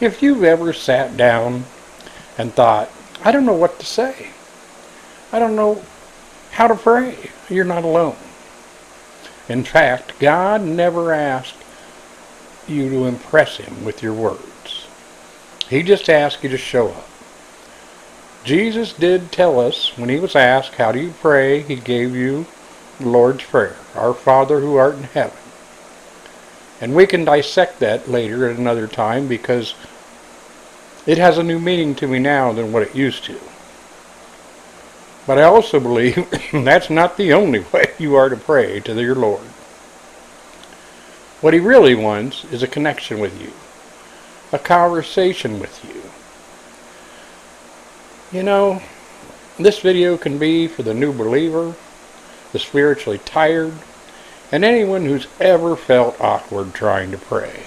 If you've ever sat down and thought, I don't know what to say, I don't know how to pray, you're not alone. In fact, God never asked you to impress Him with your words. He just asked you to show up. Jesus did tell us when He was asked, how do you pray? He gave you the Lord's Prayer, Our Father who art in heaven. And we can dissect that later at another time because it has a new meaning to me now than what it used to. But I also believe that's not the only way you are to pray to your Lord. What He really wants is a connection with you, a conversation with you. You know, this video can be for the new believer, the spiritually tired, and anyone who's ever felt awkward trying to pray.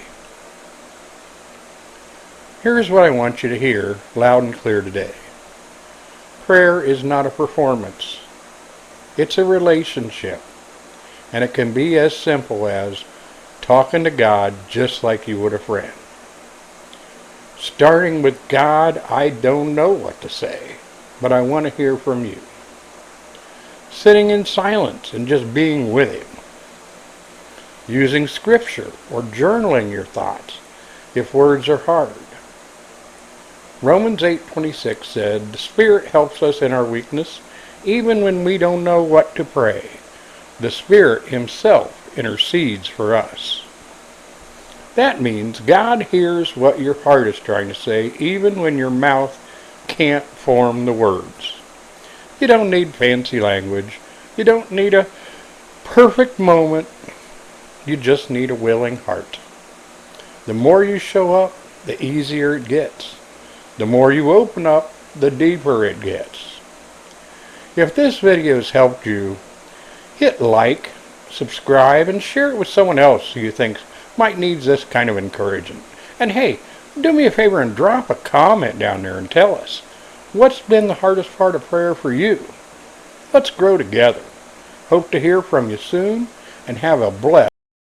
Here's what I want you to hear loud and clear today. Prayer is not a performance. It's a relationship. And it can be as simple as talking to God just like you would a friend. Starting with God, I don't know what to say, but I want to hear from you. Sitting in silence and just being with Him. Using scripture or journaling your thoughts if words are hard. Romans 8:26 said, the Spirit helps us in our weakness, even when we don't know what to pray. The Spirit Himself intercedes for us. That means God hears what your heart is trying to say, even when your mouth can't form the words. You don't need fancy language. You don't need a perfect moment. You just need a willing heart. The more you show up, the easier it gets. The more you open up, the deeper it gets. If this video has helped you, hit like, subscribe, and share it with someone else who you think might need this kind of encouragement. And hey, do me a favor and drop a comment down there and tell us, what's been the hardest part of prayer for you? Let's grow together. Hope to hear from you soon, and have a blessed